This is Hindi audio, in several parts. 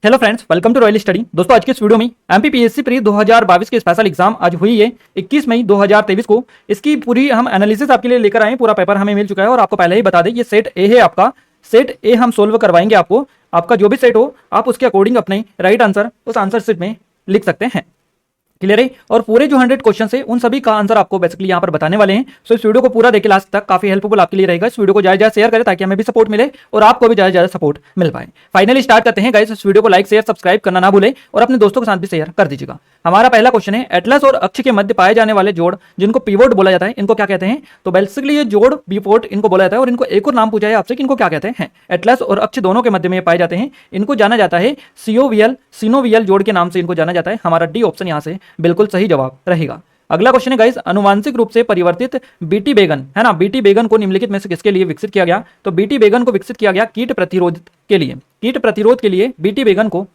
Hello friends, welcome to royal study. दोस्तों, आज के इस वीडियो में एमपीपीएससी प्री 2022 की स्पेशल एग्जाम आज हुई है 21 मई 2023 को। इसकी पूरी हम एनालिसिस आपके लिए लेकर आए हैं। पूरा पेपर हमें मिल चुका है और आपको पहले ही बता दें, ये सेट ए है आपका। सेट ए हम सोल्व करवाएंगे आपको। आपका जो भी सेट हो आप उसके अकॉर्डिंग अपने राइट आंसर उस आंसर शीट में लिख सकते हैं। क्लियर है। और पूरे जो 100 क्वेश्चन है उन सभी का आंसर आपको बेसिकली यहाँ पर बताने वाले हैं। सो इस वीडियो को पूरा देखिए लास्ट तक, काफी हेल्पफुल आपके लिए रहेगा। इस वीडियो को ज्यादा शेयर करें ताकि हमें भी सपोर्ट मिले और आपको भी ज्यादा सपोर्ट मिल पाए। फाइनली स्टार्ट करते हैं गाइस। इस वीडियो को लाइक शेयर सब्सक्राइब करना ना भूले और अपने दोस्तों के साथ भी शेयर कर दीजिएगा। हमारा पहला क्वेश्चन है, एटलस और अक्ष के मध्य पाए जाने वाले जोड़ जिनको पिवोट बोला जाता है, इनको क्या कहते हैं? तो बेसिकली ये जोड़ पिवोट इनको बोला जाता है। और इनको एक और नाम पूछा है आपसे कि इनको क्या कहते हैं। एटलस और अक्ष दोनों के मध्य में पाए जाते हैं, इनको जाना जाता है सिनोवियल जोड़ के नाम से इनको जाना जाता है। हमारा डी ऑप्शन यहाँ से बिल्कुल सही जवाब रहेगा। अगला क्वेश्चन है गाइस, अनुवांशिक रूप से परिवर्तित बीटी बेगन है ना, बीटी बेगन को निम्नलिखित में से किसके लिए विकसित किया गया? तो बीटी बेगन को विकसित किया गया कीट प्रतिरोध के लिए। कीट प्रतिरोध के लिए बीटी बेगन को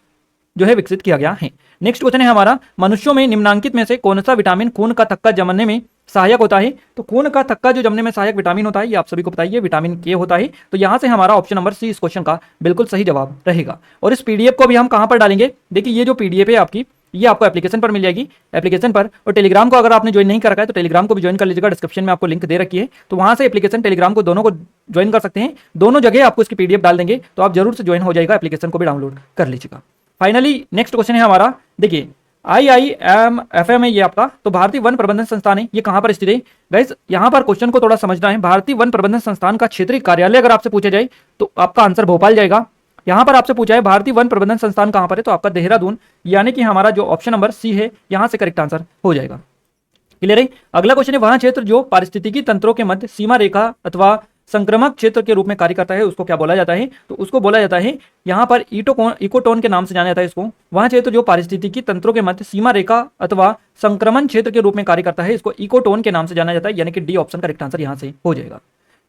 जो है विकसित किया गया है। नेक्स्ट क्वेश्चन है हमारा, मनुष्यों में निम्नांकित में से कौन सा विटामिन खून का थक्का जमने में सहायक होता है? तो खून का थक्का जो जमने में सहायक विटामिन होता है ये आप सभी को बताइए, विटामिन के होता है। तो यहां से हमारा ऑप्शन नंबर सी इस क्वेश्चन का बिल्कुल सही जवाब रहेगा। और इस पीडीएफ को भी हम कहां पर डालेंगे? देखिए, ये जो पीडीएफ है आपकी, ये आपको एप्लीकेशन पर मिल जाएगी, एप्लीकेशन पर। और टेलीग्राम को अगर आपने ज्वाइन नहीं कर रखा है तो टेलीग्राम को भी ज्वाइन कर लीजिएगा। डिस्क्रिप्शन में आपको लिंक दे रखी है, तो वहां से एप्लीकेशन टेलीग्राम को दोनों को ज्वाइन कर सकते हैं। दोनों जगह आपको इसकी पीडीएफ डाल देंगे, तो आप जरूर से ज्वाइन हो जाएगा, एप्लीकेशन को भी डाउनलोड कर लीजिएगा। फाइनली नेक्स्ट क्वेश्चन है हमारा, देखिए IIMFM है ये आपका। तो भारतीय वन प्रबंधन संस्थान है, ये कहां पर स्थित है? गाइस, यहां पर क्वेश्चन को थोड़ा समझना है। भारतीय वन प्रबंधन संस्थान का क्षेत्रीय कार्यालय अगर आपसे पूछा जाए तो आपका आंसर भोपाल जाएगा। यहां पर आपसे पूछा है भारतीय वन प्रबंधन संस्थान कहां पर है, तो आपका देहरादून, यानी कि हमारा जो ऑप्शन नंबर सी है यहां से करेक्ट आंसर हो जाएगा। क्लियर है। अगला क्वेश्चन है, वह क्षेत्र जो पारिस्थितिकी तंत्रों के मध्य सीमा रेखा अथवा संक्रमक क्षेत्र के रूप में कार्य करता है उसको क्या बोला जाता है? तो उसको बोला जाता है यहाँ पर इकोटोन के नाम से जाना जाता है इसको। वह क्षेत्र जो पारिस्थितिकी तंत्रों के मध्य सीमा रेखा अथवा संक्रमण क्षेत्र के रूप में कार्य करता है इसको इकोटोन के नाम से जाना जाता है, यानी कि डी ऑप्शन करेक्ट आंसर यहाँ से हो जाएगा।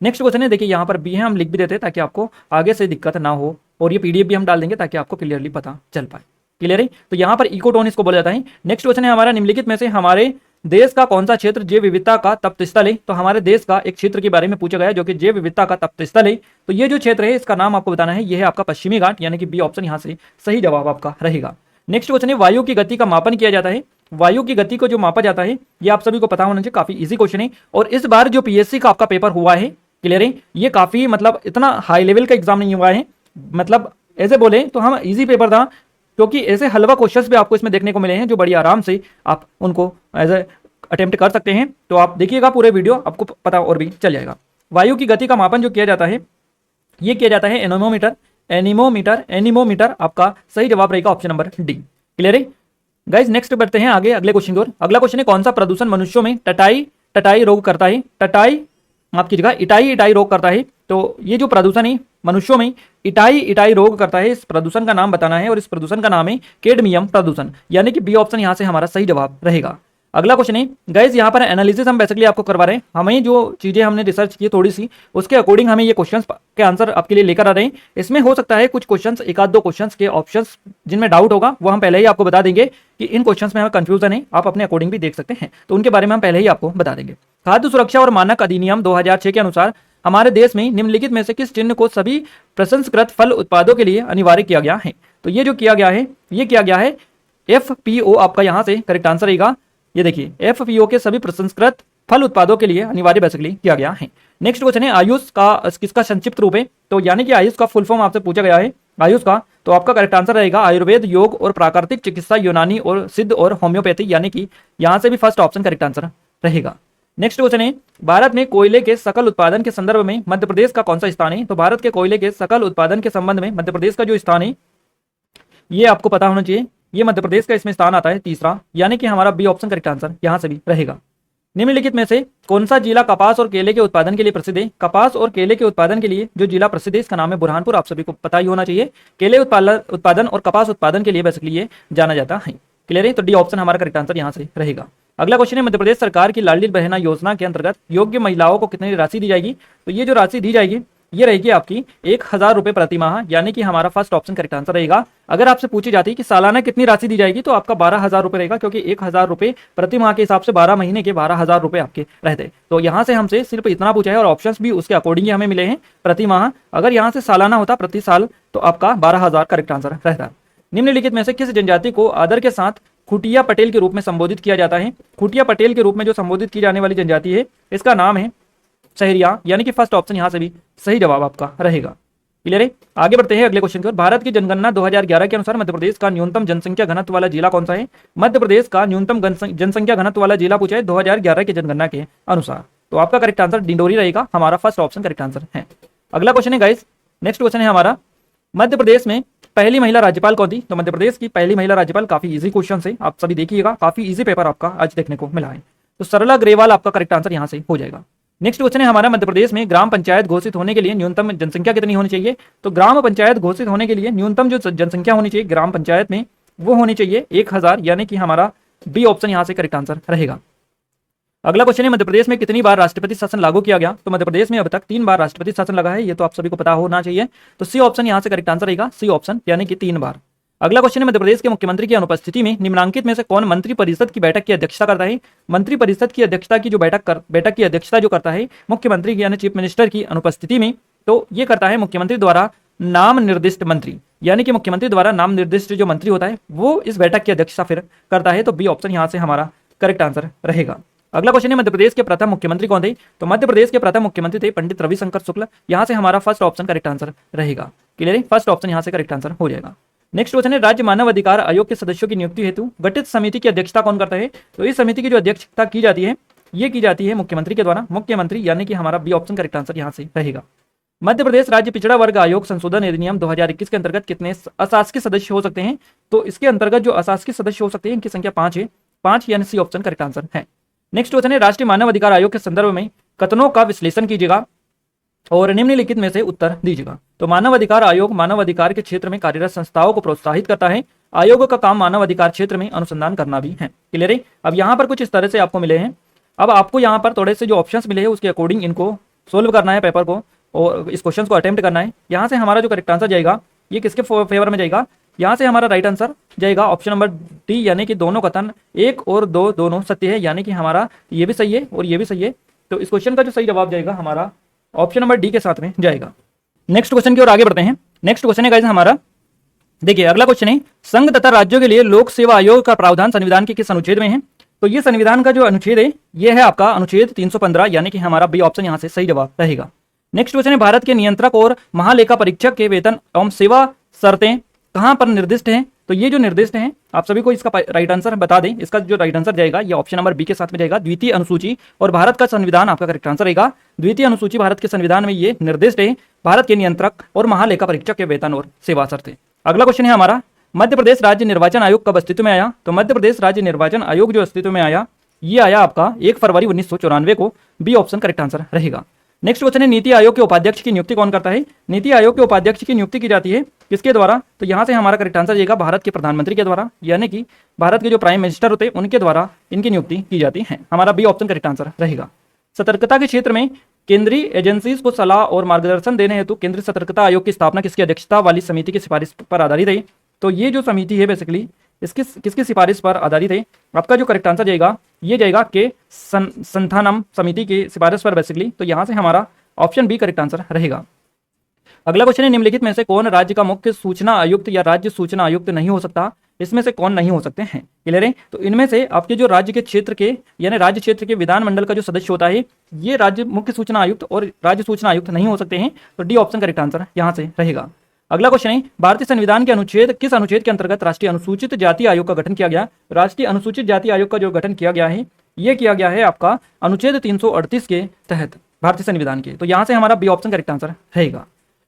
नेक्स्ट क्वेश्चन है, देखिए यहाँ पर बी है, हम लिख भी देते हैं ताकि आपको आगे से दिक्कत ना हो। और ये पीडीएफ भी हम डाल देंगे ताकि आपको क्लियरली पता चल पाए। क्लियर है। तो यहाँ पर इकोटोन इसको बोला जाता है। नेक्स्ट क्वेश्चन है हमारा, निम्नलिखित में से हमारे देश का कौन सा क्षेत्र जैव विविधता का तप्त स्थल है? तो हमारे देश का एक क्षेत्र के बारे में पूछा गया जो कि जैव विविधता का तप्त स्थल है। तो ये जो क्षेत्र है इसका नाम आपको बताना है, ये है आपका पश्चिमी घाट, यानी कि बी ऑप्शन यहाँ से सही जवाब आपका रहेगा। नेक्स्ट क्वेश्चन है, वायु की गति का मापन किया जाता है। वायु की गति को जो मापा जाता है ये आप सभी को पता होना चाहिए, काफी इजी क्वेश्चन है। और इस बार जो पीएससी का आपका पेपर हुआ है, क्लियर है, ये काफी मतलब इतना हाई लेवल का एग्जाम नहीं हुआ है। मतलब ऐसे बोले तो हम इजी पेपर था, क्योंकि ऐसे हलवा क्वेश्चंस भी आपको इसमें देखने को मिले हैं जो बड़ी आराम से आप उनको एज ए अटेम्प्ट कर सकते हैं। तो आप देखिएगा पूरे वीडियो, आपको पता और भी चल जाएगा। वायु की गति का मापन जो किया जाता है ये किया जाता है एनीमोमीटर आपका सही जवाब रहेगा ऑप्शन नंबर डी। क्लियर है गाइस। नेक्स्ट बढ़ते हैं आगे अगले क्वेश्चन की ओर। अगला क्वेश्चन है, कौन सा प्रदूषण मनुष्यों में टटाई रोग करता है? माफ कीजिएगा, इटाई रोग करता है। तो ये जो प्रदूषण है मनुष्यों में इटाई रोग करता है, इस प्रदूषण का नाम बताना है। और इस प्रदूषण का नाम है कैडमियम प्रदूषण, यानी कि बी ऑप्शन यहां से हमारा सही जवाब रहेगा। अगला क्वेश्चन है गाइस, यहाँ पर एनालिसिस हम बेसिकली आपको करवा रहे हैं। हमें जो चीजें हमने रिसर्च की थोड़ी सी उसके अकॉर्डिंग हमें ये क्वेश्चंस के आंसर आपके लिए लेकर आ रहे हैं। इसमें हो सकता है कुछ क्वेश्चंस, एक आध दो क्वेश्चंस के ऑप्शंस जिनमें डाउट होगा वो हम पहले ही आपको बता देंगे कि इन क्वेश्चंस में हमें कंफ्यूजन है, आप अपने अकॉर्डिंग भी देख सकते हैं, तो उनके बारे में हम पहले ही आपको बता देंगे। खाद्य सुरक्षा और मानक अधिनियम 2006 के अनुसार हमारे देश में निम्नलिखित में से किस चिन्ह को सभी प्रसंस्कृत फल उत्पादों के लिए अनिवार्य किया गया है? तो ये जो किया गया है ये किया गया है FPO, आपका यहाँ से करेक्ट आंसर रहेगा। ये देखिए FPO के सभी प्रसंस्कृत फल उत्पादों के लिए अनिवार्य बेसिकली किया गया है। नेक्स्ट क्वेश्चन है, आयुष का किसका संक्षिप्त रूप है? तो यानी कि आयुष का फुल फॉर्म आपसे पूछा गया है आयुष का, तो आपका करेक्ट आंसर रहेगा आयुर्वेद, योग और प्राकृतिक चिकित्सा, यूनानी और सिद्ध और होम्योपैथी, यानी कि यहां से भी फर्स्ट ऑप्शन करेक्ट आंसर रहेगा। नेक्स्ट क्वेश्चन है, भारत में कोयले के सकल उत्पादन के संदर्भ में मध्य प्रदेश का कौन सा स्थान है? तो भारत के कोयले के सकल उत्पादन के संबंध में मध्य प्रदेश का जो स्थान है ये आपको पता होना चाहिए। ये मध्य प्रदेश का इसमें स्थान आता है तीसरा, यानी कि हमारा बी ऑप्शन करेक्ट आंसर यहां से भी रहेगा। निम्नलिखित में से कौन सा जिला कपास और केले के उत्पादन के लिए प्रसिद्ध है? कपास और केले के उत्पादन के लिए जो जिला प्रसिद्ध है इसका नाम है बुरहानपुर, आप सभी को पता ही होना चाहिए। केले उत्पादन और कपास उत्पादन के लिए बेसिकली ये जाना जाता है। क्लियर है। तो डी ऑप्शन हमारा करेक्ट आंसर यहाँ से रहेगा। अगला क्वेश्चन है, मध्य प्रदेश सरकार की लाडली बहना योजना के अंतर्गत योग्य महिलाओं को कितनी राशि दी जाएगी? तो ये जो राशि दी जाएगी ये रहेगी आपकी 1000 रुपए प्रति माह, यानी कि हमारा फर्स्ट ऑप्शन करेक्ट आंसर रहेगा। अगर आपसे पूछी जाती है कि सालाना कितनी राशि दी जाएगी तो आपका 12,000 रुपए रहेगा, क्योंकि 1000 रुपए प्रति माह के हिसाब से 12 महीने के 12,000 रुपए आपके रहते। तो यहाँ से हमसे सिर्फ इतना पूछा है और ऑप्शंस भी उसके अकॉर्डिंग ही हमें मिले हैं प्रति माह। अगर यहाँ से सालाना होता प्रति साल तो आपका 12,000 करेक्ट आंसर रहता। निम्नलिखित में से किस जनजाति को आदर के साथ खुटिया पटेल के रूप में संबोधित किया जाता है? खुटिया पटेल के रूप में जो संबोधित की जाने वाली जनजाति है इसका नाम है सहरिया, यानी कि फर्स्ट ऑप्शन यहां से भी सही जवाब आपका रहेगा। क्लियर है? आगे बढ़ते हैं अगले क्वेश्चन की ओर। भारत की जनगणना 2011 के अनुसार मध्य प्रदेश का न्यूनतम जनसंख्या घनत्व वाला जिला कौन सा है? मध्य प्रदेश का न्यूनतम जनसंख्या घनत्व वाला जिला पूछा है 2011 की जनगणना के अनुसार। तो आपका करेक्ट आंसर डिंडोरी रहेगा, हमारा फर्स्ट ऑप्शन करेक्ट आंसर है। अगला क्वेश्चन है गाइस, नेक्स्ट क्वेश्चन है हमारा, मध्य प्रदेश में पहली महिला राज्यपाल कौन थी? तो मध्य प्रदेश की पहली महिला राज्यपाल, काफी इजी क्वेश्चन है, आप सभी देखिएगा, काफी इजी पेपर आपका आज देखने को मिला है। तो सरला ग्रेवाल आपका करेक्ट आंसर यहां से हो जाएगा। नेक्स्ट क्वेश्चन है हमारा, मध्य प्रदेश में ग्राम पंचायत घोषित होने के लिए न्यूनतम जनसंख्या कितनी होनी चाहिए? तो ग्राम पंचायत घोषित होने के लिए न्यूनतम जो जनसंख्या होनी चाहिए ग्राम पंचायत में वो होनी चाहिए 1000, यानी कि हमारा बी ऑप्शन यहां से करेक्ट आंसर रहेगा। अगला क्वेश्चन है, मध्य प्रदेश में कितनी बार राष्ट्रपति शासन लागू किया गया? तो मध्य प्रदेश में अब तक 3 बार राष्ट्रपति शासन लगा है, ये तो आप सभी को पता होना चाहिए। तो सी ऑप्शन यहां से करेक्ट आंसर रहेगा, सी ऑप्शन, यानी कि 3 बार। अगला क्वेश्चन है, मध्य प्रदेश के मुख्यमंत्री की अनुपस्थिति में निम्नलिखित में से कौन मंत्री परिषद की बैठक की अध्यक्षता करता है? मंत्री परिषद की अध्यक्षता की जो बैठक की अध्यक्षता जो करता है मुख्यमंत्री यानी चीफ मिनिस्टर की अनुपस्थिति में, तो ये करता है मुख्यमंत्री द्वारा नाम निर्दिष्ट मंत्री, यानी कि मुख्यमंत्री द्वारा नाम निर्दिष्ट जो मंत्री होता है वो इस बैठक की अध्यक्षता फिर करता है। तो बी ऑप्शन यहां से हमारा करेक्ट आंसर रहेगा। अगला क्वेश्चन है, मध्य प्रदेश के प्रथम मुख्यमंत्री कौन थे? तो मध्य प्रदेश के प्रथम मुख्यमंत्री थे पंडित रविशंकर शुक्ल, यहां से हमारा फर्स्ट ऑप्शन करेक्ट आंसर रहेगा। क्लियर है? फर्स्ट ऑप्शन यहां से करेक्ट आंसर हो जाएगा। नेक्स्ट क्वेश्चन है, राज्य मानव अधिकार आयोग के सदस्यों की नियुक्ति हेतु गठित समिति की अध्यक्षता कौन करता है? तो इस समिति की जो अध्यक्षता की जाती है ये की जाती है मुख्यमंत्री के द्वारा, मुख्यमंत्री, यानी कि हमारा बी ऑप्शन करेक्ट आंसर यहां से रहेगा। मध्य प्रदेश राज्य पिछड़ा वर्ग आयोग संशोधन अधिनियम 2021 के अंतर्गत कितने अशासकीय सदस्य हो सकते हैं? तो इसके अंतर्गत जो अशासकीय सदस्य हो सकते हैं इनकी संख्या 5 है, 5, यानी सी ऑप्शन करेक्ट आंसर है। नेक्स्ट क्वेश्चन है, राष्ट्रीय मानव अधिकार आयोग के संदर्भ में कथनों का विश्लेषण कीजिएगा और निम्नलिखित में से उत्तर दीजिएगा। तो मानव अधिकार आयोग मानव अधिकार के क्षेत्र में कार्यरत संस्थाओं को प्रोत्साहित करता है। आयोग का काम मानव अधिकार क्षेत्र में अनुसंधान करना भी है। क्लियर है? अब यहाँ पर कुछ इस तरह से आपको मिले हैं, अब आपको यहाँ पर थोड़े से जो ऑप्शंस मिले हैं उसके अकॉर्डिंग इनको सोल्व करना है पेपर को और इस क्वेश्चन को अटेम्प्ट करना है। यहाँ से हमारा जो करेक्ट आंसर जाएगा ये किसके फेवर में जाएगा? यहाँ से हमारा राइट आंसर जाएगा ऑप्शन नंबर डी, यानी कि दोनों कथन 1 और 2 दोनों सत्य है, यानी कि हमारा ये भी सही है और ये भी सही है। तो इस क्वेश्चन का जो सही जवाब जाएगा हमारा ऑप्शन नंबर डी के साथ में जाएगा। नेक्स्ट क्वेश्चन की ओर आगे बढ़ते हैं। नेक्स्ट क्वेश्चन है गाइस हमारा, देखिए अगला क्वेश्चन है, संघ तथा राज्यों के लिए लोक सेवा आयोग का प्रावधान संविधान के किस अनुच्छेद में है? तो ये संविधान का जो अनुच्छेद है ये है आपका अनुच्छेद 315, यानी कि हमारा बी ऑप्शन यहाँ से सही जवाब रहेगा। नेक्स्ट क्वेश्चन है, भारत के नियंत्रक और महालेखा परीक्षक के वेतन एवं सेवा शर्तें कहां पर निर्दिष्ट हैं? तो ये जो निर्दिष्ट हैं आप सभी को इसका राइट आंसर बता दें, इसका जो राइट आंसर जाएगा ये ऑप्शन नंबर बी के साथ में जाएगा, द्वितीय अनुसूची और भारत का संविधान आपका करेक्ट आंसर रहेगा। द्वितीय अनुसूची भारत के संविधान में ये निर्दिष्ट है, भारत के नियंत्रक और महालेखा परीक्षक के वेतन और सेवा शर्तें। अगला क्वेश्चन है हमारा, मध्य प्रदेश राज्य निर्वाचन आयोग कब अस्तित्व में आया? तो मध्य प्रदेश राज्य निर्वाचन आयोग जो अस्तित्व में आया ये आया आपका 1 फरवरी 1994 को, बी ऑप्शन करेक्ट आंसर रहेगा। नेक्स्ट क्वेश्चन है, नीति आयोग के उपाध्यक्ष की नियुक्ति कौन करता है? नीति आयोग के उपाध्यक्ष की नियुक्ति की जाती है किसके द्वारा? तो यहाँ से हमारा करेक्ट आंसर जाएगा भारत के प्रधानमंत्री के द्वारा, यानी कि भारत के जो प्राइम मिनिस्टर होते हैं उनके द्वारा इनकी नियुक्ति की जाती है। हमारा बी ऑप्शन करेक्ट आंसर रहेगा। सतर्कता के क्षेत्र में केंद्रीय एजेंसीज को सलाह और मार्गदर्शन देने हेतु केंद्रीय सतर्कता आयोग की स्थापना किसकी अध्यक्षता वाली समिति की सिफारिश पर आधारित है? तो ये जो समिति है बेसिकली किसकी सिफारिश पर आधारित है? आपका जो करेक्ट आंसर जाएगा ये जाएगा के संथानम समिति की सिफारिश पर बेसिकली, तो यहाँ से हमारा ऑप्शन बी करेक्ट आंसर रहेगा। अगला क्वेश्चन है, निम्नलिखित में से कौन राज्य का मुख्य सूचना आयुक्त या राज्य सूचना आयुक्त नहीं हो सकता? इसमें से कौन नहीं हो सकते हैं? क्लियर है? तो इनमें से आपके जो राज्य के क्षेत्र के यानी राज्य क्षेत्र के विधानमंडल का जो सदस्य होता है ये राज्य मुख्य सूचना आयुक्त और राज्य सूचना आयुक्त नहीं हो सकते हैं, तो डी ऑप्शन करेक्ट आंसर यहाँ से रहेगा। अगला क्वेश्चन है, भारतीय संविधान के अनुच्छेद किस अनुच्छेद के अंतर्गत राष्ट्रीय अनुसूचित जाति आयोग का गठन किया गया? राष्ट्रीय अनुसूचित जाति आयोग का जो गठन किया गया है ये किया गया है आपका अनुच्छेद 338 के तहत भारतीय संविधान के, तो यहाँ से हमारा बी ऑप्शन करेक्ट आंसर रहेगा।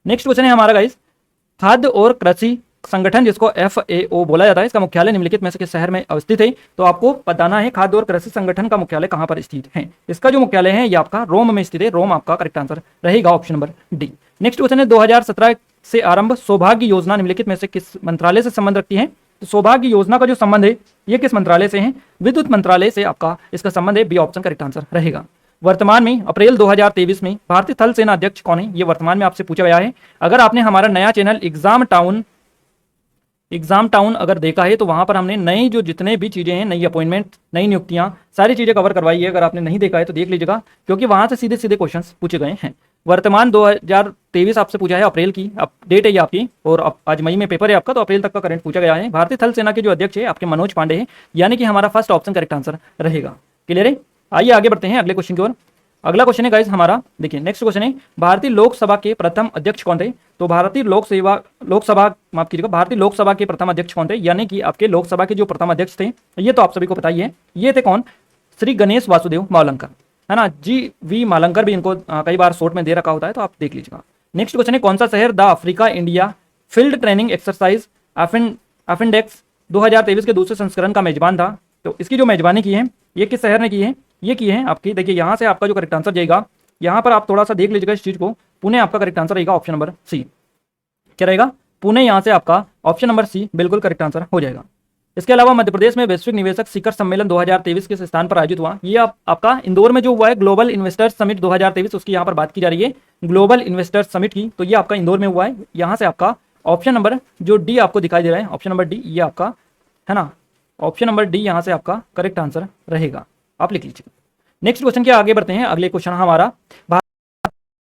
नेक्स्ट क्वेश्चन है हमारा गाइस, खाद्य और कृषि संगठन जिसको FAO बोला जाता है इसका मुख्यालय निम्नलिखित में से किस शहर में अवस्थित है? तो आपको बताना है खाद्य और कृषि संगठन का मुख्यालय कहां पर स्थित है। इसका जो मुख्यालय है ये आपका रोम में स्थित है, रोम आपका करेक्ट आंसर रहेगा option number D. Next question है, 2017 से आरंभ सौभाग्य योजना निम्नलिखित में से किस मंत्रालय से संबंध रखती है? तो सौभाग्य योजना का जो संबंध है ये किस मंत्रालय से है? विद्युत मंत्रालय से आपका इसका संबंध है, बी ऑप्शन करेक्ट आंसर रहेगा। वर्तमान में अप्रैल 2023 में भारतीय थल सेना अध्यक्ष कौन है? ये वर्तमान में आपसे पूछा गया है। अगर आपने हमारा नया चैनल एग्जाम टाउन अगर देखा है तो वहां पर हमने नई जो जितने भी चीजें हैं, नई अपॉइंटमेंट, नई नियुक्तियां, सारी चीजें कवर करवाई है। अगर आपने नहीं देखा है तो देख लीजिएगा, क्योंकि वहां से सीधे सीधे क्वेश्चंस पूछे गए हैं। वर्तमान 2023 आपसे पूछा है, अप्रैल की डेट है ये आपकी, और आज मई में पेपर है आपका, तो अप्रैल तक का करंट पूछा गया है। भारतीय थल सेना के जो अध्यक्ष है आपके मनोज पांडे हैं, यानी कि हमारा फर्स्ट ऑप्शन करेक्ट आंसर रहेगा। क्लियर है? आइए आगे बढ़ते हैं अगले क्वेश्चन की ओर। अगला क्वेश्चन है गाइस हमारा, देखिए नेक्स्ट क्वेश्चन है, भारतीय लोकसभा के प्रथम अध्यक्ष कौन थे? तो भारतीय लोकसभा माफ कीजिएगा, भारतीय लोकसभा के प्रथम अध्यक्ष कौन थे, यानी कि आपके लोकसभा के जो प्रथम अध्यक्ष थे, ये तो आप सभी को पता ही है, ये थे कौन? श्री गणेश वासुदेव मावलंकर, है ना, जी मालंकर भी इनको कई बार शॉर्ट में दे रखा होता है, तो आप देख लीजिएगा। नेक्स्ट क्वेश्चन है, कौन सा शहर the Africa India field training exercise AFINDEX 2023 के दूसरे संस्करण का मेजबान था? तो इसकी जो मेजबानी की है ये किस शहर ने की है? ये की है आपकी, देखिए यहाँ से आपका जो करेक्ट आंसर जाएगा, यहाँ पर आप थोड़ा सा देख लीजिएगा इस चीज को, पुणे आपका करेक्ट आंसर रहेगा, ऑप्शन नंबर सी। क्या रहेगा? पुणे, यहाँ से आपका ऑप्शन नंबर सी बिल्कुल करेक्ट आंसर हो जाएगा। इसके अलावा मध्य प्रदेश में वैश्विक निवेशक शिखर सम्मेलन 2023 किस स्थान पर आयोजित हुआ? ये आपका इंदौर में जो हुआ है, ग्लोबल इन्वेस्टर्स समिट 2023, उसकी यहाँ पर बात की जा रही है, ग्लोबल इन्वेस्टर्स समिट की, तो ये आपका इंदौर में हुआ है। यहाँ से आपका ऑप्शन नंबर जो डी आपको दिखाई दे रहा है, ऑप्शन नंबर डी, ये आपका है ना, ऑप्शन नंबर डी यहाँ से आपका करेक्ट आंसर रहेगा, आप लिख लीजिए। नेक्स्ट क्वेश्चन के आगे बढ़ते हैं। अगले क्वेश्चन हमारा,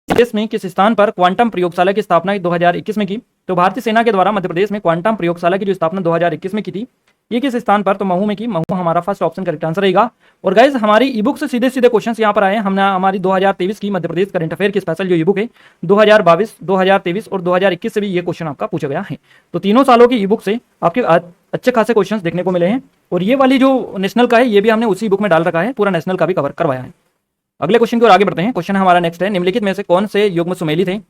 देश में किस स्थान पर क्वांटम प्रयोगशाला की स्थापना 2021 में की? तो भारतीय सेना के द्वारा मध्य प्रदेश में क्वांटम प्रयोगशाला की जो स्थापना 2021 में की थी, ये किस स्थान पर? तो महू में की। महू हमारा फर्स्ट ऑप्शन करेक्ट आंसर रहेगा। और गाइज हमारी ई बुक से सीधे सीधे क्वेश्चंस यहाँ पर आए हैं। हमने हमारी 2023 की मध्य प्रदेश करंट अफेयर की स्पेशल जो ई बुक है 2022, 2023 और 2021 से भी ये क्वेश्चन आपका पूछा गया है। तो तीनों सालों की ई बुक से आपके अच्छे खासे क्वेश्चन देखने को मिले हैं। और ये वाली जो नेशनल का है ये भी हमने उसी बुक में डाल रखा है, पूरा नेशनल का भी कवर करवाया है। अगले क्वेश्चन की ओर आगे बढ़ते हैं। क्वेश्चन हमारा नेक्स्ट है, निम्नलिखित में से कौन से युग्म सुमेलित हैं?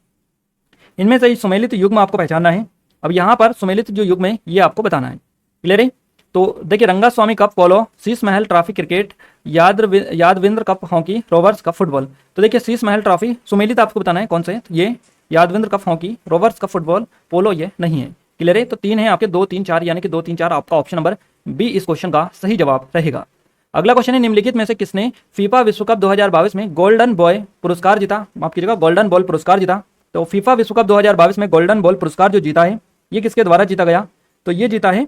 इनमें से सुमेलित युग्म आपको पहचानना है। अब यहाँ पर सुमेलित जो युग्म है ये आपको बताना है। क्लियर है? तो देखिए, Rangaswamy cup polo, Sheesh Mahal trophy cricket, Yadavindra cup hockey, rovers cup football. तो देखिए, शीश महल ट्रॉफी सुमेलित आपको बताना है कौन से, ये Yadavindra cup hockey, rovers cup football, polo ये नहीं है। क्लियर है? तो तीन है आपके, 2, 3, 4, यानी कि 2, 3, 4 आपका ऑप्शन नंबर बी इस क्वेश्चन का सही जवाब रहेगा। अगला क्वेश्चन है, निम्नलिखित में से किसने फीफा विश्व कप 2022 में गोल्डन बॉय पुरस्कार जीता? माफ कीजिएगा, गोल्डन बॉल पुरस्कार जीता। तो फीफा विश्व कप 2022 में गोल्डन बॉल पुरस्कार जो जीता है ये किसके द्वारा जीता गया? तो ये जीता है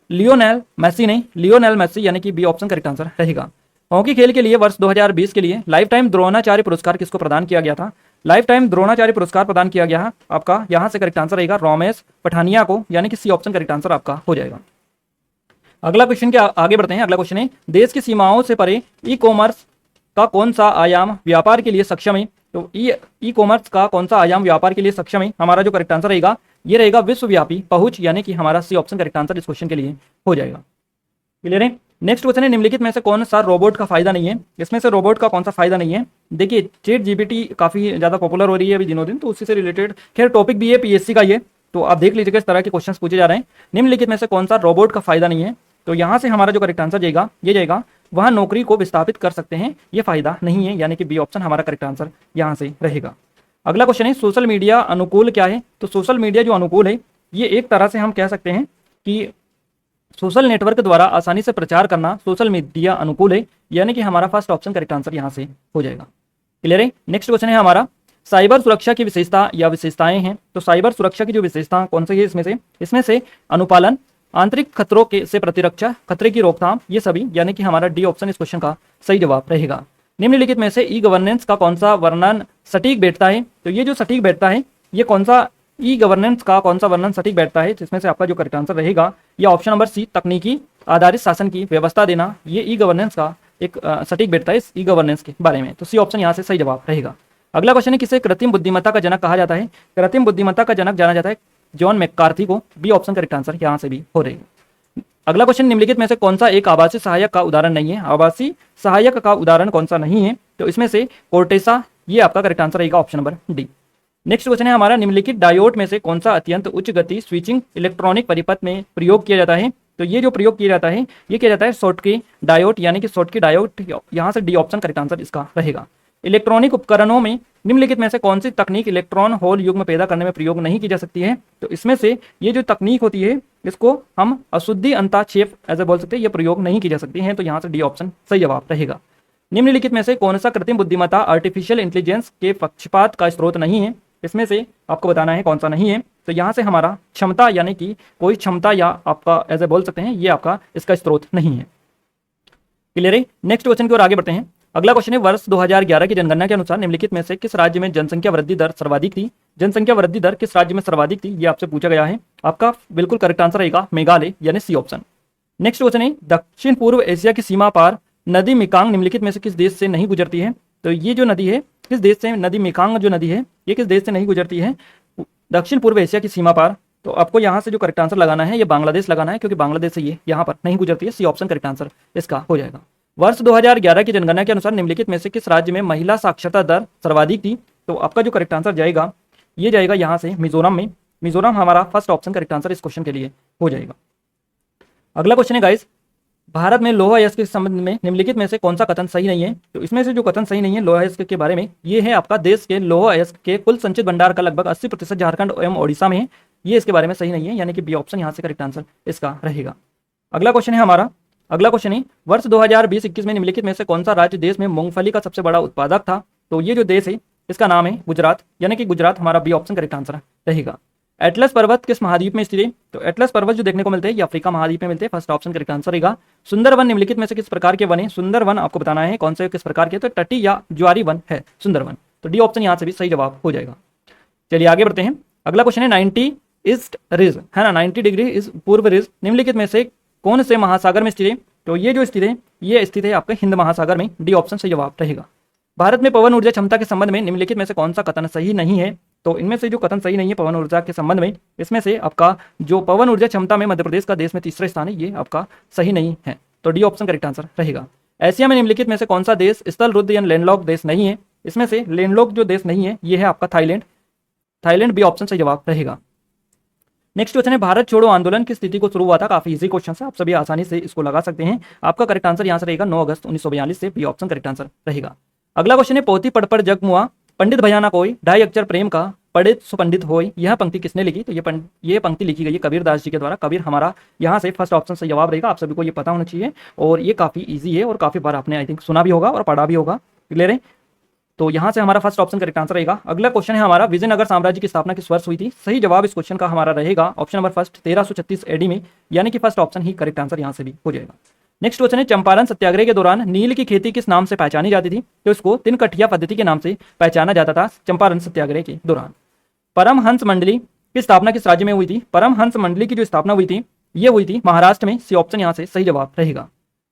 लियोनेल मेसी ने, लियोनेल मेसी, यानी कि बी ऑप्शन करेक्ट आंसर रहेगा। हॉकी खेल के लिए वर्ष 2020 के लिए लाइफ टाइम द्रोणाचार्य पुरस्कार किसको प्रदान किया गया था? लाइफ टाइम द्रोणाचार्य पुरस्कार प्रदान किया गया है आपका, यहाँ से करेक्ट आंसर रहेगा रमेश पठानिया को, यानी कि सी ऑप्शन करेक्ट आंसर आपका हो जाएगा। अगला क्वेश्चन के आगे बढ़ते हैं। अगला क्वेश्चन है, देश की सीमाओं से परे ई कॉमर्स का कौन सा आयाम व्यापार के लिए सक्षम है? तो ई कॉमर्स का कौन सा आयाम व्यापार के लिए सक्षम है? हमारा जो करेक्ट आंसर रहेगा ये रहेगा विश्वव्यापी पहुंच, यानी कि हमारा सी ऑप्शन करेक्ट आंसर इस क्वेश्चन के लिए हो जाएगा। क्लियर है? नेक्स्ट क्वेश्चन है, निम्नलिखित में से कौन सा रोबोट का फायदा नहीं है? इसमें से रोबोट का कौन सा फायदा नहीं है? देखिए, चैट जीपीटी काफी ज्यादा पॉपुलर हो रही है अभी दिनों दिन, तो उसी से रिलेटेड खैर टॉपिक भी है पीएससी का ये, तो आप देख लीजिएगा इस तरह के क्वेश्चन पूछे जा रहे हैं। निम्नलिखित में से कौन सा रोबोट का फायदा नहीं है? तो यहाँ से हमारा जो करेक्ट आंसर जाएगा ये जाएगा, वह नौकरी को विस्थापित कर सकते हैं, ये फायदा नहीं है, यानी कि बी ऑप्शन हमारा करेक्ट आंसर यहाँ से रहेगा। अगला क्वेश्चन है, सोशल मीडिया अनुकूल क्या है? तो सोशल मीडिया जो अनुकूल है ये एक तरह से हम कह सकते हैं कि सोशल नेटवर्क द्वारा आसानी से प्रचार करना सोशल मीडिया अनुकूल है, यानी कि हमारा फर्स्ट ऑप्शन करेक्ट आंसर यहाँ से हो जाएगा। क्लियर है? नेक्स्ट क्वेश्चन है हमारा, साइबर सुरक्षा की विशेषता या विशेषताएं हैं। तो साइबर सुरक्षा की जो विशेषता कौन सी है इसमें से अनुपालन, आंतरिक खतरों के से प्रतिरक्षा, खतरे की रोकथाम, ये सभी, यानी कि हमारा डी ऑप्शन इस क्वेश्चन का सही जवाब रहेगा। निम्नलिखित में से ई गवर्नेंस का कौन सा वर्णन सटीक बैठता है? तो ये जो सटीक बैठता है ये कौन सा, ई गवर्नेंस का कौन सा वर्णन सटीक बैठता है? जिसमें से आपका जो करेक्ट आंसर रहेगा ये ऑप्शन नंबर सी, तकनीकी आधारित शासन की व्यवस्था देना, ये ई गवर्नेंस का एक सटीक बैठता है इस ई गवर्नेंस के बारे में, तो सी ऑप्शन यहाँ से सही जवाब रहेगा। अगला क्वेश्चन है, किसे कृत्रिम बुद्धिमत्ता का जनक कहा जाता है? कृत्रिम बुद्धिमत्ता का जनक जाना जाता है जॉन मैककार्थी को, बी ऑप्शन करेक्ट आंसर यहाँ से भी हो रहेगा। अगला क्वेश्चन, निम्नलिखित में से कौन सा एक आवासीय सहायक का उदाहरण नहीं है? आवासीय सहायक का उदाहरण कौन सा नहीं है? तो इसमें से कोर्टेसा, ये आपका करेक्ट आंसर रहेगा option number D. Next question है हमारा, निम्नलिखित डायोड में से कौन सा अत्यंत उच्च गति स्विचिंग इलेक्ट्रॉनिक परिपथ में प्रयोग किया जाता है? तो ये जो प्रयोग किया जाता है ये किया जाता है शॉर्टकी डायोड, यानी कि शॉर्टकी डायोड, यहाँ से डी ऑप्शन करेक्ट आंसर इसका रहेगा। इलेक्ट्रॉनिक उपकरणों में निम्नलिखित में से कौन सी तकनीक इलेक्ट्रॉन होल युग्म पैदा करने में प्रयोग नहीं की जा सकती है? तो इसमें से ये जो तकनीक होती है इसको हम अशुद्धि अंताक्षेप ऐसे बोल सकते हैं, ये प्रयोग नहीं की जा सकती है, तो यहाँ से डी ऑप्शन सही जवाब रहेगा। निम्नलिखित में से कौन सा कृत्रिम बुद्धिमत्ता आर्टिफिशियल इंटेलिजेंस के पक्षपात का स्रोत नहीं है? इसमें से आपको बताना है कौन सा नहीं है। तो यहाँ से हमारा क्षमता, यानी कि कोई क्षमता या आपका ऐसे बोल सकते हैं, ये आपका इसका स्रोत नहीं है। क्लियर है? नेक्स्ट क्वेश्चन की ओर आगे बढ़ते हैं। अगला क्वेश्चन है वर्ष 2011 की जनगणना के अनुसार निम्नलिखित में से किस राज्य में जनसंख्या वृद्धि दर सर्वाधिक थी? जनसंख्या वृद्धि दर किस राज्य में सर्वाधिक थी, ये आपसे पूछा गया है। आपका बिल्कुल करेक्ट आंसर रहेगा मेघालय, यानी सी ऑप्शन। नेक्स्ट क्वेश्चन है दक्षिण पूर्व एशिया की सीमा पार नदी मेकांग निम्नलिखित में से किस देश से नहीं गुजरती है? तो ये जो नदी है किस देश से, नदी मेकांग जो नदी है ये किस देश से नहीं गुजरती है? दक्षिण पूर्व एशिया की सीमा पार। तो आपको यहाँ से जो करेक्ट आंसर लगाना है ये बांग्लादेश लगाना है, क्योंकि बांग्लादेश से ये यहाँ पर नहीं गुजरती है। सी ऑप्शन करेक्ट आंसर इसका हो जाएगा। वर्ष 2011 की जनगणना के अनुसार निम्नलिखित में से किस राज्य में महिला साक्षरता दर सर्वाधिक थी? तो आपका जो करेक्ट आंसर जाएगा ये जाएगा यहाँ से मिजोरम में। मिजोरम हमारा फर्स्ट ऑप्शन करेक्ट आंसर इस क्वेश्चन के लिए हो जाएगा। अगला क्वेश्चन है गाइस, भारत में लौह अयस्क के संबंध में निम्नलिखित में से कौन सा कथन सही नहीं है? तो इसमें से जो कथन सही नहीं है लौह अयस्क के बारे में ये है आपका देश के लौह अयस्क के कुल संचित भंडार का लगभग 80% झारखंड एवं ओडिशा में है। ये इसके बारे में सही नहीं है, यानी कि बी ऑप्शन यहाँ से करेक्ट आंसर इसका रहेगा। अगला क्वेश्चन है हमारा, अगला क्वेश्चन है वर्ष 2020-21 में निम्नलिखित में से कौन सा राज्य देश में मूंगफली का सबसे बड़ा उत्पादक था? तो ये जो देश है इसका नाम है गुजरात, यानी कि गुजरात हमारा बी ऑप्शन करेक्ट आंसर रहेगा। एटलस पर्वत किस महाद्वीप में स्थित है? तो एटलस पर्वत जो देखने को मिलते हैं ये अफ्रीका महाद्वीप में मिलते हैं। फर्स्ट ऑप्शन करेक्ट आंसर रहेगा। सुंदरवन निम्नलिखित में से किस प्रकार के वन है? सुंदरवन आपको बताना है कौन से किस प्रकार के, तो तटी या ज्वारी वन है सुंदरवन। तो डी ऑप्शन यहाँ से भी सही जवाब हो जाएगा। चलिए आगे बढ़ते हैं। अगला क्वेश्चन है 90 ईस्ट रिज है ना, 90 डिग्री इस पूर्व रिज निम्नलिखित में से कौन से महासागर में स्थित है? तो ये जो स्थित है ये स्थित है आपके हिंद महासागर में। डी ऑप्शन सही जवाब रहेगा। भारत में पवन ऊर्जा क्षमता के संबंध में निम्नलिखित में से कौन सा कथन सही नहीं है? तो इनमें से जो कथन सही नहीं है पवन ऊर्जा के संबंध में, इसमें से आपका जो पवन ऊर्जा क्षमता में मध्य प्रदेश का देश में तीसरा स्थान है ये आपका सही नहीं है। तो डी ऑप्शन करेक्ट आंसर रहेगा। एशिया में निम्नलिखित में से कौन सा देश स्थल रुद्ध या लैंडलॉक देश नहीं है? इसमें से लैंडलॉक जो देश नहीं है ये है आपका थाईलैंड। थाईलैंड बी ऑप्शन सही जवाब रहेगा। नेक्स्ट क्वेश्चन है भारत छोड़ो आंदोलन की स्थिति को शुरू हुआ था? काफी इजी क्वेश्चन है, आप सभी आसानी से इसको लगा सकते हैं। आपका करेक्ट आंसर यहाँ से रहेगा 9 अगस्त 1942 से, बी ऑप्शन करेक्ट आंसर रहेगा। अगला क्वेश्चन है पोथी पढ़ पर जग मुआ पंडित भयाना कोई ढाई अक्षर प्रेम का पढ़े सुपंडित होय, यह पंक्ति किसने लिखी? तो ये पंक्ति लिखी गई है कबीर दास जी के द्वारा। कबीर हमारा यहाँ से फर्स्ट ऑप्शन सही जवाब रहेगा। आप सभी को ये पता होना चाहिए और ये काफी इजी है और काफी बार आपने आई थिंक सुना भी होगा और पढ़ा भी होगा। क्लियर है? तो यहाँ से हमारा फर्स्ट ऑप्शन करेक्ट आंसर रहेगा। अगला क्वेश्चन है हमारा विजयनगर साम्राज्य की स्थापना किस वर्ष हुई थी? सही जवाब इस क्वेश्चन का हमारा रहेगा ऑप्शन नंबर फर्स्ट 1336 एडी में, यानी कि फर्स्ट ऑप्शन ही करेक्ट आंसर यहाँ से भी हो जाएगा। नेक्स्ट क्वेश्चन है चंपारण सत्याग्रह के दौरान नील की खेती किस नाम से पहचानी जाती थी? तो इसको तिनकठिया पद्धति के नाम से पहचाना जाता था चंपारण सत्याग्रह के दौरान। परमहंस मंडली की स्थापना किस राज्य में हुई थी? परमहंस मंडली की जो स्थापना हुई थी ये हुई थी महाराष्ट्र में। सी ऑप्शन यहाँ से सही जवाब रहेगा।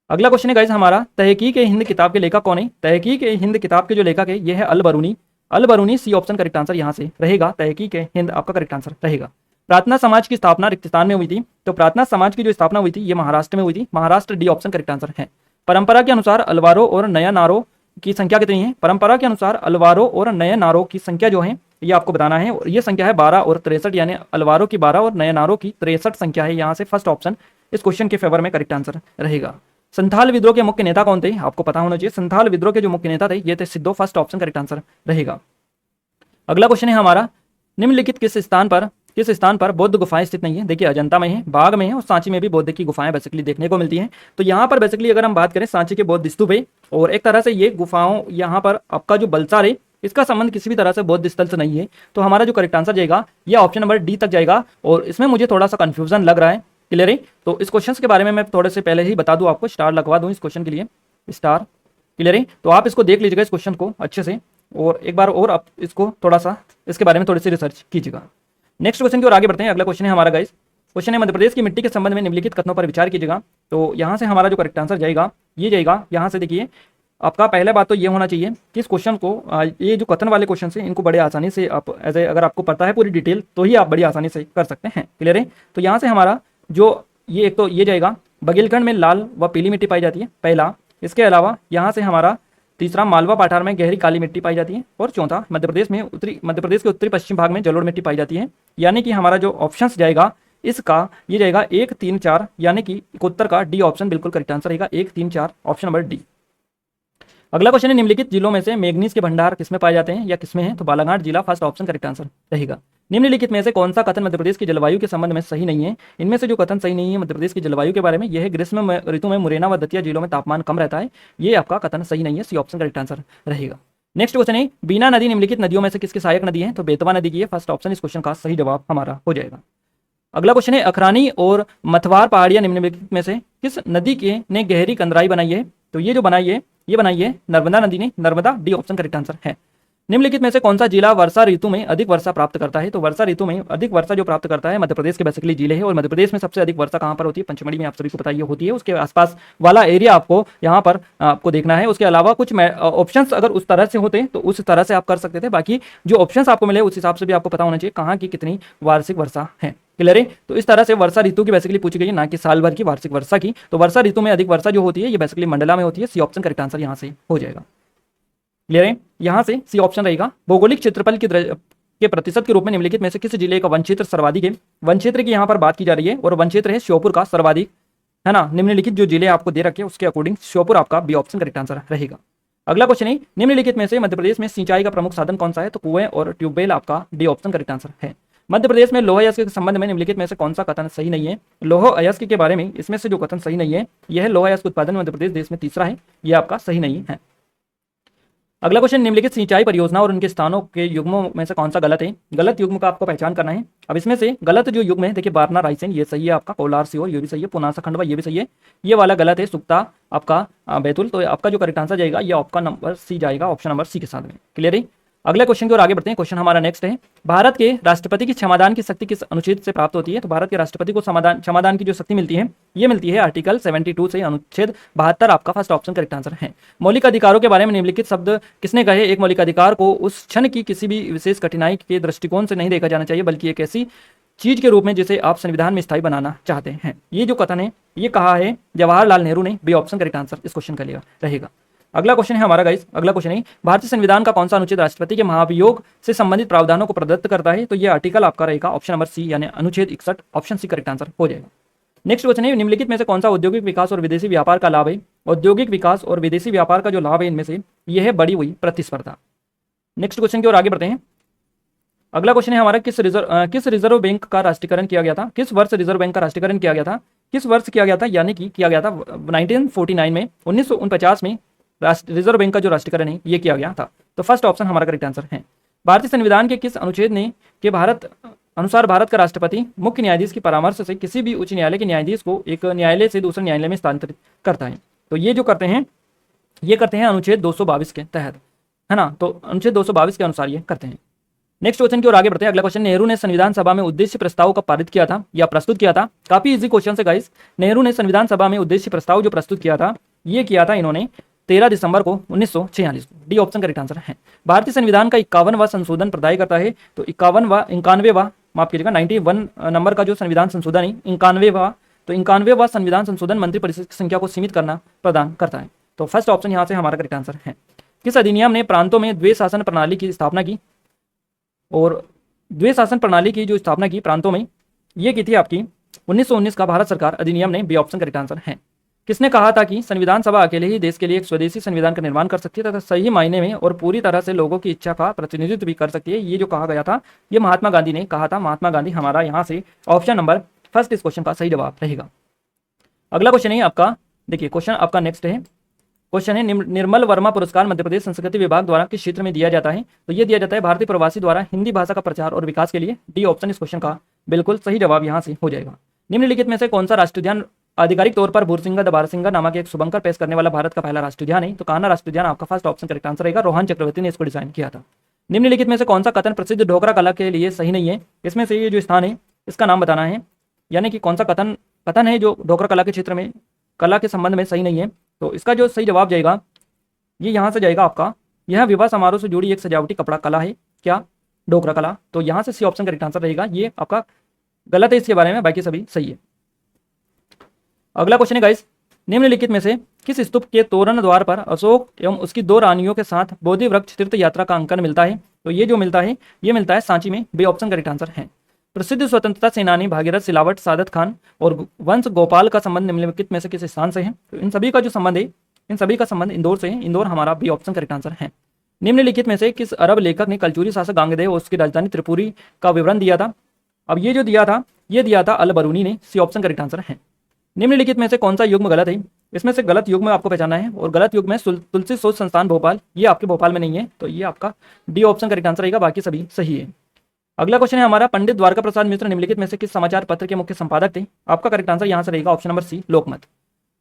अगला क्वेश्चन है गाइस हमारा तहकीक ए हिंद किताब के लेखक कौन है? तहकीक ए हिंद किताब के जो लेखक है ये है Al Biruni. Al Biruni C option correct answer यहाँ से रहेगा। तहकीक ए हिंद आपका करेक्ट आंसर रहेगा। प्रार्थना समाज की स्थापना रिक्तस्थान में हुई थी? तो प्रार्थना समाज की जो स्थापना हुई थी ये महाराष्ट्र में हुई थी। Maharashtra D option correct answer है। परंपरा के अनुसार अलवारो और नया नारो की संख्या कितनी है? परंपरा के अनुसार अलवारो और नए नारो की संख्या जो है ये आपको बताना है। ये संख्या है 12 और 63, यानी अलवारो की 12 और नए नारो की 63 संख्या है। यहाँ से फर्स्ट ऑप्शन इस क्वेश्चन के फेवर में करेक्ट आंसर रहेगा। संथाल विद्रोह के मुख्य नेता कौन थे? आपको पता होना चाहिए। संथाल विद्रोह के जो मुख्य नेता थे ये थे सिद्धो। फर्स्ट ऑप्शन करेक्ट आंसर रहेगा। अगला क्वेश्चन है हमारा निम्नलिखित किस स्थान पर बौद्ध गुफाएं स्थित नहीं है? देखिए अजंता में है, बाघ में है और सांची में भी बौद्ध की गुफाएं बेसिकली देखने को मिलती हैं। तो यहाँ पर बेसिकली अगर हम बात करें सांची के बौद्ध स्तूप है और एक तरह से ये गुफाओं यहाँ पर आपका जो बलसार है इसका संबंध किसी भी तरह से बौद्ध स्थल से नहीं है। तो हमारा जो करेक्ट आंसर जाएगा ये ऑप्शन नंबर डी तक जाएगा और इसमें मुझे थोड़ा सा कंफ्यूजन लग रहा है। क्लियर है? तो इस क्वेश्चन के बारे में मैं थोड़े से पहले ही बता दूं आपको, स्टार लगवा दूं इस क्वेश्चन के लिए, स्टार। क्लियर है? तो आप इसको देख लीजिएगा इस क्वेश्चन को अच्छे से और एक बार और आप इसको थोड़ा सा इसके बारे में थोड़ी सी रिसर्च कीजिएगा। नेक्स्ट क्वेश्चन की ओर आगे बढ़ते हैं। अगला क्वेश्चन है हमारा गाइस, क्वेश्चन है मध्य प्रदेश की मिट्टी के संबंध में निम्नलिखित कथनों पर विचार कीजिएगा। तो यहाँ से हमारा जो करेक्ट आंसर जाएगा ये जाएगा यहाँ से। देखिए आपका पहला बात तो ये होना चाहिए कि इस क्वेश्चन को ये जो कथन वाले क्वेश्चन है इनको बड़े आसानी से आप एज अगर आपको पता है पूरी डिटेल तो ही आप बड़ी आसानी से कर सकते हैं। क्लियर है? तो यहाँ से हमारा जो ये एक तो ये जाएगा बघेलखंड में लाल व पीली मिट्टी पाई जाती है पहला। इसके अलावा यहाँ से हमारा तीसरा मालवा पठार में गहरी काली मिट्टी पाई जाती है और चौथा मध्य प्रदेश के उत्तरी पश्चिम भाग में जलोढ़ मिट्टी पाई जाती है। यानी कि हमारा जो ऑप्शन जाएगा इसका ये जाएगा 1, 3, 4, यानी कि उत्तर का डी ऑप्शन बिल्कुल करेक्ट आंसर रहेगा। 1, 3, 4 ऑप्शन नंबर डी। अगला क्वेश्चन है निम्नलिखित जिलों में से मैग्नीज के भंडार किसमें पाए जाते हैं या किसमें है? तो बालाघाट जिला फर्स्ट ऑप्शन करेक्ट आंसर रहेगा। निम्नलिखित में से कौन सा कथन मध्य प्रदेश की जलवायु के संबंध में सही नहीं है? इनमें से जो कथन सही नहीं है मध्य प्रदेश की जलवायु के बारे में यह है ग्रीष्म ऋतु में मुरैना व दतिया जिलों में तापमान कम रहता है। ये आपका कथन सही नहीं है। सी ऑप्शन करेक्ट आंसर रहेगा। नेक्स्ट क्वेश्चन है बीना नदी निम्नलिखित नदियों में से किसकी सहायक नदी है? तो बेतवा नदी की है। फर्स्ट ऑप्शन इस क्वेश्चन का सही जवाब हमारा हो जाएगा। अगला क्वेश्चन है अखरानी और मथवार पहाड़ियां निम्नलिखित में से किस नदी के ने गहरी कंदराई बनाई है? तो ये जो बनाई है नर्मदा नदी ने, Narmada, D option correct answer है। निम्नलिखित में से कौन सा जिला वर्षा ऋतु में अधिक वर्षा प्राप्त करता है? तो वर्षा ऋतु में अधिक वर्षा जो प्राप्त करता है मध्य प्रदेश के बेसिकली जिले हैं, और मध्य प्रदेश में सबसे अधिक वर्षा कहाँ पर होती है? पंचमढ़ी में, आप सभी को पता ही होती है। उसके आसपास वाला एरिया आपको यहाँ पर आपको देखना है। उसके अलावा कुछ ऑप्शंस अगर उस तरह से होते तो उस तरह से आप कर सकते थे, बाकी जो ऑप्शंस आपको मिले उस हिसाब से भी आपको पता होना चाहिए कहाँ की कितनी वार्षिक वर्षा है। क्लियर है? तो इस तरह से वर्षा ऋतु की बेसिकली पूछी गई है, ना कि साल भर की वार्षिक वर्षा की। तो वर्षा ऋतु में अधिक वर्षा जो होती है ये बेसिकली मंडला में होती है। सी ऑप्शन करेक्ट आंसर यहाँ से हो जाएगा। क्लियर है? यहाँ से सी ऑप्शन रहेगा। भौगोलिक क्षेत्रफल के प्रतिशत के रूप में निम्नलिखित में से किस जिले का वन क्षेत्र सर्वाधिक है? वन क्षेत्र की यहाँ पर बात की जा रही है और वन क्षेत्र है श्योपुर का सर्वाधिक, है ना। निम्नलिखित जो जिले आपको दे रखे उसके अकॉर्डिंग श्योपुर आपका बी ऑप्शन करेक्ट आंसर रहेगा। अगला क्वेश्चन है, निम्नलिखित में से मध्य प्रदेश में सिंचाई का प्रमुख साधन कौन सा है? तो कुएं और ट्यूबवेल आपका डी ऑप्शन करेक्ट आंसर है। मध्य प्रदेश में लौह अयस्क के संबंध में निम्नलिखित में से कौन सा कथन सही नहीं है? लौह अयस्क के बारे में इसमें से जो कथन सही नहीं है यह है लौह अयस्क उत्पादन मध्य प्रदेश देश में तीसरा है, यह आपका सही नहीं है। अगला क्वेश्चन, निम्नलिखित सिंचाई परियोजना और उनके स्थानों के युग्मों में से कौन सा गलत है? गलत युग्म का आपको पहचान करना है। अब इसमें से गलत जो युग्म है देखिए, बारना रायसेन ये सही है आपका, कोलार सीहोर ये भी सही है, पुनासा खंडवा ये भी सही है, ये वाला गलत है, सुक्ता आपका बैतूल। तो आपका जो करेक्ट आंसर जाएगा ये आपका नंबर सी जाएगा, ऑप्शन नंबर सी के साथ में। क्लियर है? अगले क्वेश्चन की ओर आगे बढ़ते हैं। क्वेश्चन हमारा नेक्स्ट है, भारत के राष्ट्रपति की क्षमादान की शक्ति किस अनुच्छेद से प्राप्त होती है? तो भारत के राष्ट्रपति को क्षमादान की जो शक्ति मिलती है ये मिलती है आर्टिकल 72 से, अनुच्छेद 72 आपका फर्स्ट ऑप्शन करेक्ट आंसर है। मौलिक अधिकारों के बारे में निम्नलिखित शब्द किसने कहे? एक मौलिक अधिकार को उस क्षण की किसी भी विशेष कठिनाई के दृष्टिकोण से नहीं देखा जाना चाहिए, बल्कि एक ऐसी चीज के रूप में जिसे आप संविधान में स्थायी बनाना चाहते हैं। ये जो कथन है ये कहा है जवाहरलाल नेहरू ने, बी ऑप्शन करेक्ट आंसर इस क्वेश्चन का रहेगा। अगला क्वेश्चन है हमारा गाइस, अगला क्वेश्चन है, भारतीय संविधान का कौन सा अनुच्छेद राष्ट्रपति के महाभियोग से संबंधित प्रावधानों को प्रदत्त करता है? तो ये आर्टिकल आपका रहेगा ऑप्शन नंबर सी, यानी अनुच्छेद 61, ऑप्शन सी करेक्ट आंसर हो जाएगा। नेक्स्ट क्वेश्चन है, निम्नलिखित में से कौन सा औद्योगिक विकास और विदेशी व्यापार का लाभ है? औद्योगिक विकास और विदेशी व्यापार का जो लाभ है इनमें से यह है बढ़ी हुई प्रतिस्पर्धा। नेक्स्ट क्वेश्चन की ओर आगे बढ़ते हैं। अगला क्वेश्चन है हमारा, किस रिजर्व बैंक का राष्ट्रीयकरण किया गया था? किस वर्ष रिजर्व बैंक का राष्ट्रीयकरण किया गया था? किस वर्ष किया गया था? यानी कि किया गया था 1949 में, 1949 में रिजर्व बैंक का जो राष्ट्रीयकरण है ये किया गया था। तो फर्स्ट ऑप्शन हमारा करेक्ट आंसर है। भारतीय संविधान के किस अनुच्छेद ने के अनुसार भारत का राष्ट्रपति मुख्य न्यायाधीश की परामर्श से किसी भी उच्च न्यायालय के न्यायाधीश को एक न्यायालय से दूसरे न्यायालय में स्थानांतरित करता है? तो ये जो करते हैं अनुच्छेद 222 के तहत, है ना। तो अनुच्छेद 222 के अनुसार ये करते हैं। नेक्स्ट क्वेश्चन की ओर आगे बढ़ते हैं। अगला क्वेश्चन, नेहरू ने संविधान सभा में उद्देश्य प्रस्ताव का पारित किया था या प्रस्तुत किया था? काफी इजी क्वेश्चन है गाइस। नेहरू ने संविधान सभा में उद्देश्य प्रस्ताव जो प्रस्तुत किया था ये किया था इन्होंने 13 दिसंबर को 1946 को, डी ऑप्शन करेक्ट आंसर है। भारतीय संविधान का 51वां संशोधन प्रदाय करता है। तो 91वां माफ कीजिएगा 91 नंबर का जो संविधान संशोधन है 91वां, तो 91वां संविधान संशोधन मंत्रिपरिषद की संख्या को सीमित करना प्रदान करता है। तो फर्स्ट ऑप्शन यहाँ से हमारा करेक्ट आंसर है। किस अधिनियम ने प्रांतों में द्वैध शासन प्रणाली की स्थापना की? और द्वैध शासन प्रणाली की जो स्थापना की प्रांतों में ये की थी आपकी 1919 का भारत सरकार अधिनियम ने, बी ऑप्शन करेक्ट आंसर है। किसने कहा था कि संविधान सभा अकेले ही देश के लिए एक स्वदेशी संविधान का निर्माण कर सकती है तथा सही मायने में और पूरी तरह से लोगों की इच्छा का प्रतिनिधित्व भी कर सकती है? ये जो कहा गया था ये महात्मा गांधी ने कहा था। महात्मा गांधी हमारा यहाँ से ऑप्शन नंबर फर्स्ट इस क्वेश्चन का सही जवाब रहेगा। अगला क्वेश्चन है आपका, देखिए क्वेश्चन आपका नेक्स्ट है। क्वेश्चन है, निर्मल वर्मा पुरस्कार मध्य प्रदेश संस्कृति विभाग द्वारा किस क्षेत्र में दिया जाता है? तो ये दिया जाता है भारतीय प्रवासी द्वारा हिंदी भाषा का प्रचार और विकास के लिए, डी ऑप्शन इस क्वेश्चन का बिल्कुल सही जवाब यहाँ से हो जाएगा। निम्नलिखित में से कौन सा राष्ट्रीय उद्यान आधिकारिक तौर पर भूरसिंगा द बारहसिंगा नामक एक शुभंकर पेश करने वाला भारत का पहला राष्ट्रीय उद्यान है? तो कान्हा राष्ट्रीय उद्यान आपका फर्स्ट ऑप्शन करेक्ट आंसर रहेगा। रोहन चक्रवर्ती ने इसको डिजाइन किया था। निम्नलिखित में से कौन सा कथन प्रसिद्ध ढोकरा कला के लिए सही नहीं है? इसमें से ये जो स्थान है इसका नाम बताना है, यानी कि कौन सा कथन है जो ढोकरा कला के क्षेत्र में कला के संबंध में सही नहीं है? तो इसका जो सही जवाब जाएगा ये यहाँ से जाएगा आपका, यह विवाह समारोह से जुड़ी एक सजावटी कपड़ा कला है क्या? ढोकरा कला। तो यहाँ से सी ऑप्शन करेक्ट आंसर रहेगा। ये आपका गलत है इसके बारे में, बाकी सभी सही है। अगला क्वेश्चन है गाइस, निम्नलिखित में से किस स्तूप के तोरण द्वार पर अशोक एवं उसकी 2 रानियों के साथ बोधि वृक्ष तीर्थ यात्रा का अंकन मिलता है? तो ये जो मिलता है ये मिलता है सांची में, बी ऑप्शन करेक्ट आंसर है। प्रसिद्ध स्वतंत्रता सेनानी भागीरथ सिलावट, सादत खान और वंश गोपाल का संबंध निम्नलिखित में से किस स्थान से है? तो इन सभी का जो संबंध है, इन सभी का संबंध इंदौर से है। इंदौर हमारा बी ऑप्शन करेक्ट आंसर है। निम्नलिखित में से किस अरब लेखक ने कलचुरी शासक गांगेय और उसकी राजधानी त्रिपुरी का विवरण दिया था? अब ये जो दिया था ये दिया था अल बरूनी ने, सी ऑप्शन करेक्ट आंसर है। निम्नलिखित में से कौन सा युग्म गलत है? इसमें से गलत युग्म आपको पहचाना है और गलत युग्म है तुलसी शोध संस्थान भोपाल, ये आपके भोपाल में नहीं है। तो ये आपका डी ऑप्शन करेक्ट आंसर रहेगा, बाकी सभी सही है। अगला क्वेश्चन है हमारा, पंडित द्वारका प्रसाद मिश्र निम्नलिखित में से किस समाचार पत्र के मुख्य संपादक थे? आपका करेक्ट आंसर यहाँ से रहेगा ऑप्शन नंबर सी, लोकमत।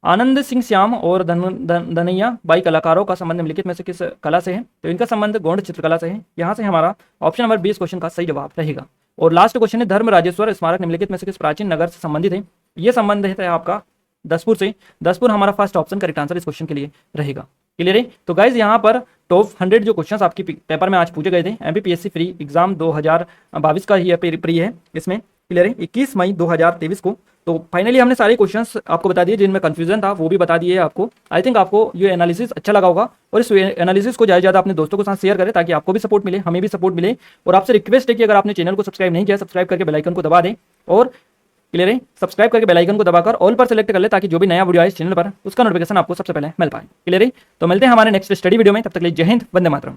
आनंद सिंह श्याम और धनैया बाई कलाकारों का संबंध निम्नलिखित में से किस कला से है? तो इनका संबंध गौड़ चित्रकला से है। यहाँ से हमारा ऑप्शन नंबर 20 क्वेश्चन का सही जवाब रहेगा। और लास्ट क्वेश्चन है, धर्म राजेश्वर स्मारक निम्नलिखित में से किस प्राचीन नगर से संबंधित है? ये संबंध है आपका दसपुर से। दसपुर हमारा फर्स्ट ऑप्शन करेक्ट आंसर इस क्वेश्चन के लिए रहेगा। क्लियर है? तो गाइज यहाँ पर टॉप 100 जो क्वेश्चंस आपकी पेपर में आज पूछे गए थे, एमपीपीएससी फ्री एग्जाम 2022 का ही प्री है इसमें। क्लियर है? 21 मई 2023 को। तो फाइनली हमने सारे क्वेश्चंस आपको बता दिए, जिनमें कंफ्यूजन था वो भी बता दिए आपको। आई थिंक आपको ये एनालिसिस अच्छा लगा होगा, और इस एनालिसिस को ज़्यादा अपने दोस्तों के साथ शेयर करें ताकि आपको भी सपोर्ट मिले, हमें भी सपोर्ट मिले। और आपसे रिक्वेस्ट है कि अगर आपने चैनल को सब्सक्राइब नहीं किया, सब्सक्राइब करके बेल आइकन को दबा दें। और क्लियर है? सब्सक्राइब करके बेल आइकन को दबाकर ऑल पर सेलेक्ट कर ले ताकि जो भी नया वीडियो आए इस चैनल पर उसका नोटिफिकेशन आपको सबसे पहले मिल पाए। क्लियर है? तो मिलते हैं हमारे नेक्स्ट स्टडी वीडियो में, तब तक के लिए जय हिंद, वंदे मातरम।